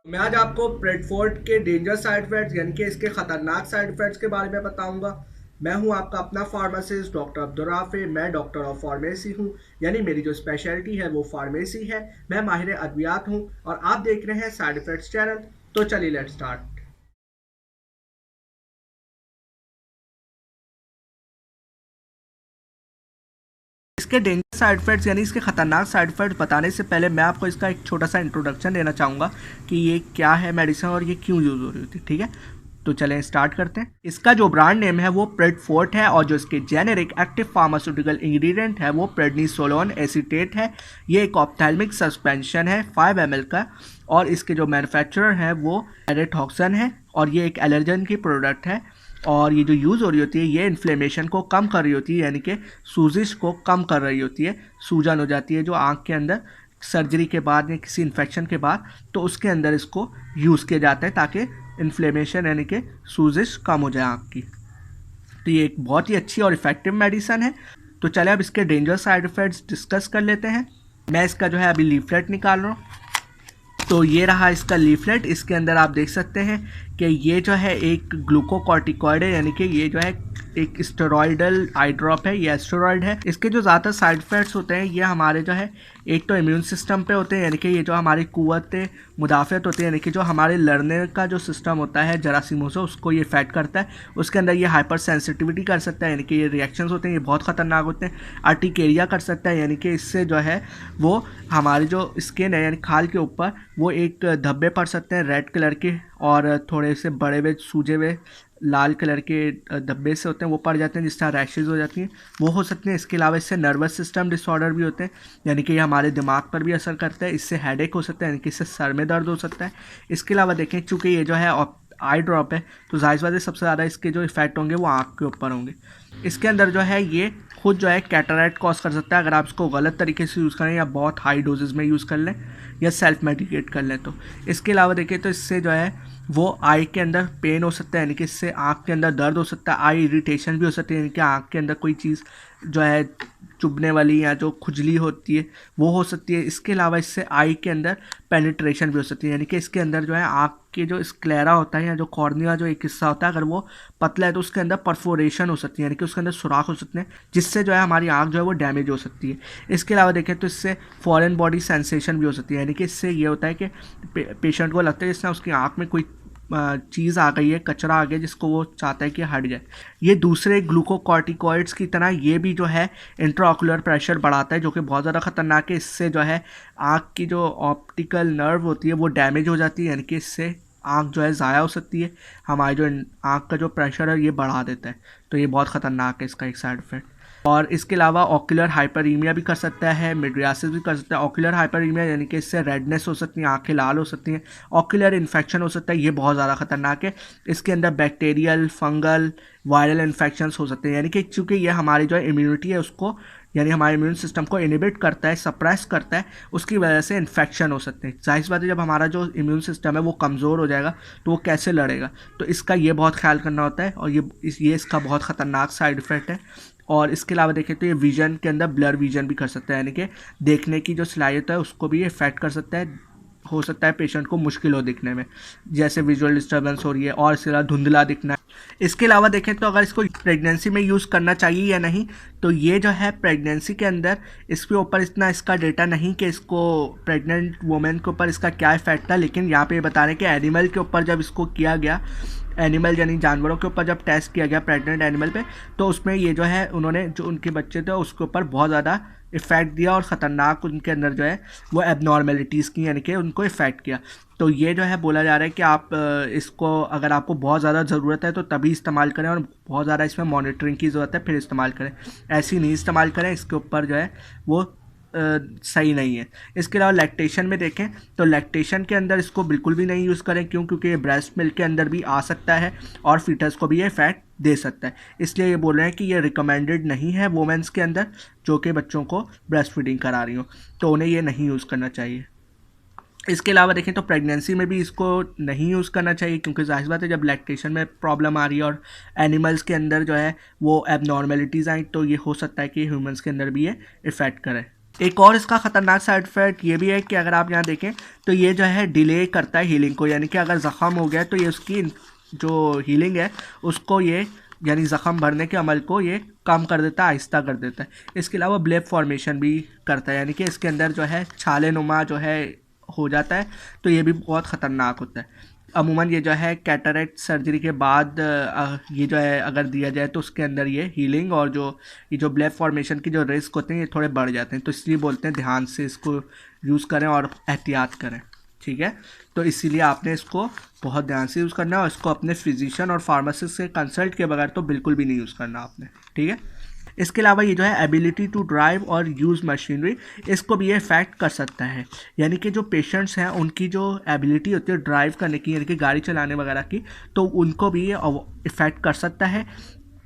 मैं आज आपको प्रेडफोर्ड के डेंजर साइड इफेक्ट्स यानी कि इसके खतरनाक साइड इफेक्ट्स के बारे में बताऊंगा। मैं हूं आपका अपना फार्मासिस्ट डॉक्टर अब्दुल राफे। मैं डॉक्टर ऑफ फार्मेसी हूं, यानी मेरी जो स्पेशलिटी है वो फार्मेसी है। मैं माहिर अद्वियात हूं और आप देख रहे हैं साइड इफेक्ट्स चैनल। तो चलिए लेट्स स्टार्ट। इसके डेंजर साइड इफेक्ट्स यानी इसके खतरनाक साइड इफेक्ट्स बताने से पहले मैं आपको इसका एक छोटा सा इंट्रोडक्शन देना चाहूँगा कि ये क्या है मेडिसिन और ये क्यों यूज़ हो रही होती है। ठीक है, तो चलें स्टार्ट करते हैं। इसका जो ब्रांड नेम है वो प्रेडफोर्ट है और जो इसके जेनेरिक एक्टिव फार्मास्यूटिकल इंग्रेडिएंट है वो प्रेडनिसोलोन एसीटेट है। ये एक ऑप्थेल्मिक सस्पेंशन है 5 ml का और इसके जो मैन्युफैक्चरर है वो एरेटॉक्सन है और ये एक एलर्जन की प्रोडक्ट है। और ये जो यूज़ हो रही होती है ये इन्फ्लेमेशन को कम कर रही होती है, यानी कि सूजिश को कम कर रही होती है। सूजन हो जाती है जो आँख के अंदर सर्जरी के बाद या किसी इन्फेक्शन के बाद, तो उसके अंदर इसको यूज़ किया जाता है ताकि इन्फ्लेमेशन यानी कि सूजिश कम हो जाए आँख की। तो ये एक बहुत ही अच्छी और इफ़ेक्टिव मेडिसन है। तो चले अब इसके डेंजर साइड इफ़ेक्ट्स डिस्कस कर लेते हैं। मैं इसका जो है अभी लीफलेट निकाल रहा हूँ। तो ये रहा इसका लीफलेट। इसके अंदर आप देख सकते हैं कि ये जो है एक ग्लूकोकॉर्टिकॉइड है, यानी कि ये जो है एक स्टेरॉइडल आई ड्रॉप है, ये स्टेरॉइड है। इसके जो ज़्यादातर साइड इफ़ेक्ट्स होते हैं ये हमारे जो है एक तो इम्यून सिस्टम पे होते हैं, यानी कि ये जो हमारी कुव्वत मुदाफ़त होती है, यानी कि जो हमारे लड़ने का जो सिस्टम होता है जरासीमों से उसको ये इफेक्ट करता है। उसके अंदर ये हाइपर सेंसिटिविटी कर सकता है, यानी कि ये रिएक्शंस होते हैं ये बहुत ख़तरनाक होते हैं। अर्टिकेरिया कर सकता है, यानी कि इससे जो है वो हमारी जो स्किन है यानी खाल के ऊपर वो एक धब्बे पड़ सकते हैं रेड कलर के, और थोड़े से बड़े हुए सूजे हुए लाल कलर के धब्बे से होते हैं वो पड़ जाते हैं, जिस तरह रैशेज़ हो जाती हैं वो हो सकते हैं। इसके अलावा इससे नर्वस सिस्टम डिसऑर्डर भी होते हैं, यानी कि ये हमारे दिमाग पर भी असर करता है। इससे हेडेक हो सकता है, यानी कि इससे सर में दर्द हो सकता है। इसके अलावा देखें चूँकि ये जो है आई ड्रॉप है तो जाहिर बात है सबसे ज़्यादा इसके जो इफेक्ट होंगे वो आँख के ऊपर होंगे। इसके अंदर जो है ये खुद जो है कैटरैक्ट कॉज कर सकता है अगर आप इसको गलत तरीके से यूज़ करें या बहुत हाई डोजेज़ में यूज़ कर लें या सेल्फ मेडिकेट कर लें तो। इसके अलावा देखिए तो इससे जो है वो आई के अंदर पेन हो सकता है, यानी कि इससे आँख के अंदर दर्द हो सकता है। आई इरिटेशन भी हो सकती है, यानी कि आँख के अंदर कोई चीज़ जो है चुभने वाली या जो खुजली होती है वो हो सकती है। इसके अलावा इससे आई के अंदर पेनिट्रेशन भी हो सकती है, यानी कि इसके अंदर जो है आँख के जो स्क्लेरा होता है या जो कॉर्निया जो एक हिस्सा होता है अगर वो पतला है तो उसके अंदर परफोरेशन हो सकती है, यानी कि उसके अंदर सुराख हो सकते हैं जिससे जो है हमारी आँख जो है वो डैमेज हो सकती है। इसके अलावा देखें तो इससे फॉरेन बॉडी सेंसेशन भी हो सकती है, यानी कि इससे ये होता है कि पेशेंट को लगता है जिससे उसकी आँख में कोई चीज़ आ गई है, कचरा आ गया जिसको वो चाहता है कि हट जाए। ये दूसरे ग्लूकोकॉर्टिकॉइड्स की तरह ये भी जो है इंट्राऑक्यूलर प्रेशर बढ़ाता है जो कि बहुत ज़्यादा खतरनाक है। इससे जो है आँख की जो ऑप्टिकल नर्व होती है वो डैमेज हो जाती है, यानी कि इससे आँख जो है ज़ाया हो सकती है। हमारी जो आँख का जो प्रेशर है ये बढ़ा देता है, तो ये बहुत ख़तरनाक है इसका एक साइड इफ़ेक्ट। और इसके अलावा ऑक्यूलर हाइपरीमिया भी कर सकता है, मिड्रियासिस भी कर सकता है। ऑक्यूलर हाइपरीमिया यानी कि इससे रेडनेस हो सकती है, आंखें लाल हो सकती हैं। ऑक्यूलर इन्फेक्शन हो सकता है, ये बहुत ज़्यादा खतरनाक है। इसके अंदर बैक्टीरियल, फंगल, वायरल इन्फेक्शंस हो सकते हैं, यानी कि चूँकि ये हमारी जो इम्यूनिटी है उसको यानी हमारे इम्यून सिस्टम को इनिबिट करता है, सप्रेस करता है, उसकी वजह से इन्फेक्शन हो सकते हैं। जाहिर बात है जब हमारा जो इम्यून सिस्टम है वो कमज़ोर हो जाएगा तो वो कैसे लड़ेगा, तो इसका ये बहुत ख्याल करना होता है और ये इसका बहुत ख़तरनाक साइड इफ़ेक्ट है। और इसके अलावा देखें तो ये विजन के अंदर ब्लर विजन भी कर सकता है, यानी कि देखने की जो सलाहियत है उसको भी ये इफेक्ट कर सकता है। हो सकता है पेशेंट को मुश्किल हो दिखने में, जैसे विजुअल डिस्टर्बेंस हो रही है और इसके अलावा धुंधला दिखना है। इसके अलावा देखें तो अगर इसको प्रेगनेंसी में यूज़ करना चाहिए या नहीं, तो ये जो है प्रेगनेंसी के अंदर इसके ऊपर इतना इसका डेटा नहीं कि इसको प्रेग्नेंट वुमेन के ऊपर इसका क्या इफेक्ट था, लेकिन यहाँ पे ये बता रहे हैं कि एनिमल के ऊपर जब इसको किया गया, एनिमल यानी जानवरों के ऊपर जब टेस्ट किया गया प्रेग्नेंट एनिमल पे, तो उसमें ये जो है उन्होंने जो उनके बच्चे थे उसके ऊपर बहुत ज़्यादा इफ़ेक्ट दिया और ख़तरनाक उनके अंदर जो है वो एबनॉर्मेलिटीज़ की, यानी कि उनको इफ़ेक्ट किया। तो ये जो है बोला जा रहा है कि आप इसको अगर आपको बहुत ज़्यादा ज़रूरत है तो तभी इस्तेमाल करें और बहुत ज़्यादा इसमें मॉनिटरिंग की ज़रूरत है फिर इस्तेमाल करें, ऐसी नहीं इस्तेमाल करें, इसके ऊपर जो है वो सही नहीं है। इसके अलावा लैक्टेशन में देखें तो लैक्टेशन के अंदर इसको बिल्कुल भी नहीं यूज़ करें, क्योंकि ये ब्रेस्ट मिल्क के अंदर भी आ सकता है और फीटस को भी ये इफेक्ट दे सकता है। इसलिए ये बोल रहे हैं कि ये रिकमेंडेड नहीं है वुमेंस के अंदर जो कि बच्चों को ब्रेस्ट फीडिंग करा रही हो, तो उन्हें ये नहीं यूज़ करना चाहिए। इसके अलावा देखें तो प्रेगनेंसी में भी इसको नहीं यूज़ करना चाहिए, क्योंकि जाहिर बात है जब लैक्टेशन में प्रॉब्लम आ रही है और एनिमल्स के अंदर जो है वो एबनॉर्मेलिटीज़ आई तो ये हो सकता है कि ह्यूमंस के अंदर भी ये इफ़ेक्ट करे। एक और इसका ख़तरनाक साइड इफ़ेक्ट ये भी है कि अगर आप यहाँ देखें तो ये जो है डिले करता है हीलिंग को, यानी कि अगर ज़ख़म हो गया तो ये उसकी जो हीलिंग है उसको ये यानी ज़ख़म भरने के अमल को ये कम कर देता है, आहिस्ता कर देता है। इसके अलावा ब्लेब फॉर्मेशन भी करता है, यानी कि इसके अंदर जो है छाले नुमा जो है हो जाता है, तो ये भी बहुत ख़तरनाक होता है। अमूमन ये जो है कैटरेक्ट सर्जरी के बाद ये जो है अगर दिया जाए तो उसके अंदर ये हीलिंग और जो ये जो ब्लेब फॉर्मेशन की जो रिस्क होते हैं ये थोड़े बढ़ जाते हैं, तो इसलिए बोलते हैं ध्यान से इसको यूज़ करें और एहतियात करें, ठीक है। तो इसीलिए आपने इसको बहुत ध्यान से यूज़ करना है और इसको अपने फिजिशियन और फार्मासिस्ट से कंसल्ट के बगैर तो बिल्कुल भी नहीं यूज़ करना आपने, ठीक है। इसके अलावा ये जो है एबिलिटी टू ड्राइव और यूज़ मशीनरी, इसको भी ये इफेक्ट कर सकता है, यानी कि जो पेशेंट्स हैं उनकी जो एबिलिटी होती है ड्राइव करने की, यानी कि गाड़ी चलाने वगैरह की, तो उनको भी ये इफ़ेक्ट कर सकता है।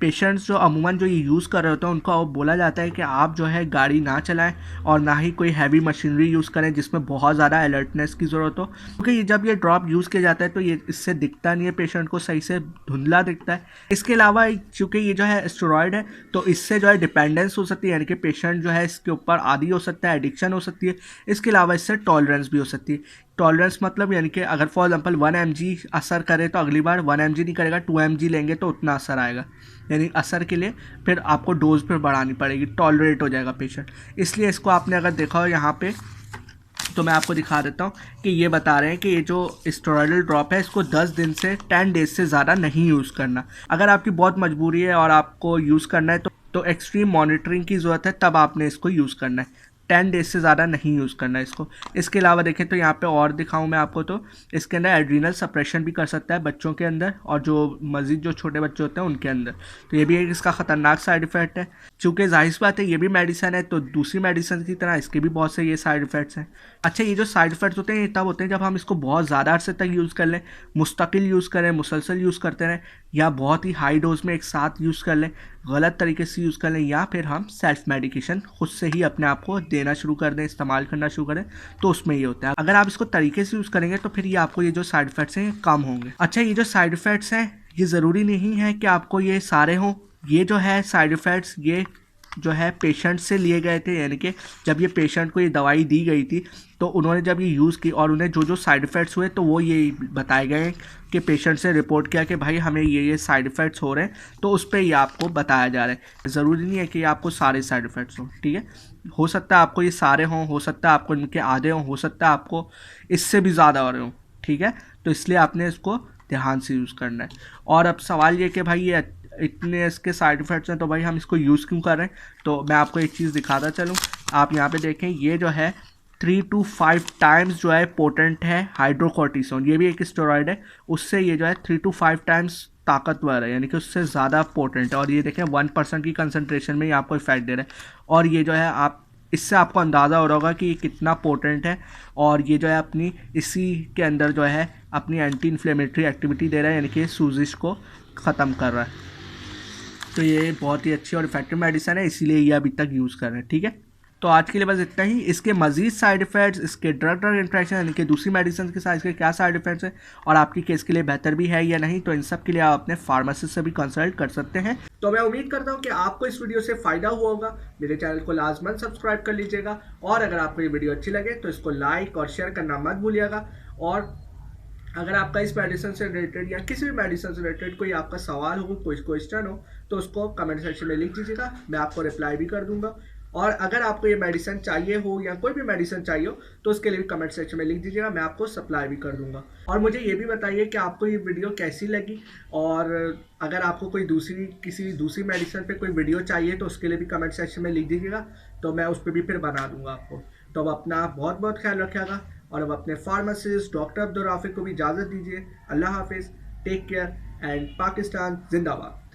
पेशेंट्स जो अमूमन जो ये यूज़ कर रहे होते हैं उनको बोला जाता है कि आप जो है गाड़ी ना चलाएं और ना ही कोई हैवी मशीनरी यूज़ करें जिसमें बहुत ज़्यादा अलर्टनेस की ज़रूरत हो, क्योंकि ये जब ये ड्रॉप यूज़ किया जाता है तो ये इससे दिखता नहीं है, पेशेंट को सही से धुंधला दिखता है। इसके अलावा चूँकि ये जो है स्टेरॉयड है तो इससे जो है डिपेंडेंस हो सकती है, यानी कि पेशेंट जो है इसके ऊपर आदी हो सकता है, एडिक्शन हो सकती है। इसके अलावा इससे टॉलरेंस भी हो सकती है। टॉलरेंस मतलब यानी कि अगर फॉर एग्जांपल 1 mg असर करे तो अगली बार 1 mg नहीं करेगा, 2 mg लेंगे तो उतना असर आएगा, यानी असर के लिए फिर आपको डोज फिर बढ़ानी पड़ेगी, टॉलरेट हो जाएगा पेशेंट। इसलिए इसको आपने अगर देखा हो यहाँ पे तो मैं आपको दिखा देता हूँ कि ये बता रहे हैं कि ये जो स्टेरॉयडल ड्रॉप है इसको 10 दिन से 10 डेज से ज़्यादा नहीं यूज़ करना। अगर आपकी बहुत मजबूरी है और आपको यूज़ करना है तो एक्सट्रीम मॉनिटरिंग की ज़रूरत है, तब आपने इसको यूज़ करना है। 10 डेज से ज़्यादा नहीं यूज़ करना है इसको। इसके अलावा देखें तो यहाँ पे और दिखाऊँ मैं आपको, तो इसके अंदर एड्रीनल सप्रेशन भी कर सकता है बच्चों के अंदर और जो मज़ीद जो छोटे बच्चे होते हैं उनके अंदर, तो ये भी एक इसका ख़तरनाक साइड इफ़ेक्ट है। चूँकि जाहिर सी बात है ये भी मेडिसिन है तो दूसरी मेडिसिन की तरह इसके भी बहुत से ये साइड इफ़ेक्ट्स हैं। अच्छा, ये जो साइड इफ़ेक्ट्स होते हैं ये तब होते हैं जब हम इसको बहुत ज़्यादा अरसे तक यूज़ कर लें, मुस्तकिल यूज़ करें, मुसलसल यूज़ करते रहें, या बहुत ही हाई डोज में एक साथ यूज़ कर लें, गलत तरीके से यूज़ कर लें, या फिर हम सेल्फ मेडिकेशन खुद से ही अपने आप को देना शुरू कर दें, इस्तेमाल करना शुरू करें, तो उसमें ये होता है। अगर आप इसको तरीके से यूज़ करेंगे तो फिर ये आपको ये जो साइड इफ़ेक्ट्स हैं ये कम होंगे। अच्छा, ये जो साइड इफ़ेक्ट्स हैं ये ज़रूरी नहीं है कि आपको ये सारे हों। ये जो है साइड इफ़ेक्ट्स ये जो है पेशेंट से लिए गए थे, यानी कि जब ये पेशेंट को ये दवाई दी गई थी तो उन्होंने जब ये यूज़ की और उन्हें जो जो साइड इफ़ेक्ट्स हुए तो वो ये बताए गए कि पेशेंट से रिपोर्ट किया कि भाई हमें ये साइड इफ़ेक्ट्स हो रहे हैं, तो उस पर ये आपको बताया जा रहा है। ज़रूरी नहीं है कि आपको सारे साइड इफ़ेक्ट्स हों, ठीक है। हो सकता है आपको ये सारे हों, हो सकता है आपको इनके आधे हों, हो सकता है आपको इससे भी ज़्यादा हो रहे हों, ठीक है। तो इसलिए आपने इसको ध्यान से यूज़ करना है। और अब सवाल ये कि भाई ये इतने इसके साइड इफ़ेक्ट्स हैं तो भाई हम इसको यूज़ क्यों कर रहे हैं, तो मैं आपको एक चीज़ दिखाता चलूँ। आप यहाँ पे देखें ये जो है 3 to 5 टाइम्स जो है पोटेंट है हाइड्रोकोर्टिसोन, ये भी एक स्टेरॉयड है, उससे ये जो है 3 to 5 टाइम्स ताकतवर है, यानी कि उससे ज़्यादा पोटेंट है। और ये देखें 1% की कंसनट्रेशन में ये आपको इफेक्ट दे रहा है, और ये जो है आप इससे आपको अंदाज़ा हो रहा होगा कि ये कितना पोटेंट है। और ये जो है अपनी इसी के अंदर जो है अपनी एंटी इन्फ्लेमेटरी एक्टिविटी दे रहा है, यानी कि सूजिश को ख़त्म कर रहा है। तो ये बहुत ही अच्छी और इफेक्टिव मेडिसिन है, इसीलिए ये अभी तक यूज़ कर रहे हैं, ठीक है। तो आज के लिए बस इतना ही। इसके मजीद साइड इफ़ेक्ट्स, इसके ड्रग इंट्रैक्शन यानी कि दूसरी मेडिसिन के साथ इसके क्या साइड इफ़ेक्ट्स हैं और आपकी केस के लिए बेहतर भी है या नहीं, तो इन सब के लिए आप अपने फार्मासिस्ट से भी कंसल्ट कर सकते हैं। तो मैं उम्मीद करता हूँ कि आपको इस वीडियो से फ़ायदा हुआ होगा। मेरे चैनल को लाजमन सब्सक्राइब कर लीजिएगा, और अगर आपको ये वीडियो अच्छी लगे तो इसको लाइक और शेयर करना मत भूलिएगा। और अगर आपका इस मेडिसिन से रिलेटेड या किसी भी मेडिसिन से रिलेटेड कोई आपका सवाल हो, कोई क्वेश्चन हो, तो उसको कमेंट सेक्शन में लिख दीजिएगा, मैं आपको रिप्लाई भी कर दूंगा। और अगर आपको ये मेडिसिन चाहिए हो या कोई भी मेडिसिन चाहिए हो तो उसके लिए भी कमेंट सेक्शन में लिख दीजिएगा, मैं आपको सप्लाई भी कर दूंगा। और मुझे ये भी बताइए कि आपको ये वीडियो कैसी लगी, और अगर आपको कोई किसी दूसरी मेडिसिन पे कोई वीडियो चाहिए तो उसके लिए भी कमेंट सेक्शन में लिख दीजिएगा, तो मैं उस पर भी फिर बना दूंगा आपको। तो अब अपना बहुत बहुत ख्याल रखिएगा, और अब अपने फार्मासिस्ट डॉक्टर अब्दुल राफिक को भी इजाज़त दीजिए। अल्लाह हाफिज़, टेक केयर, एंड पाकिस्तान जिंदाबाद।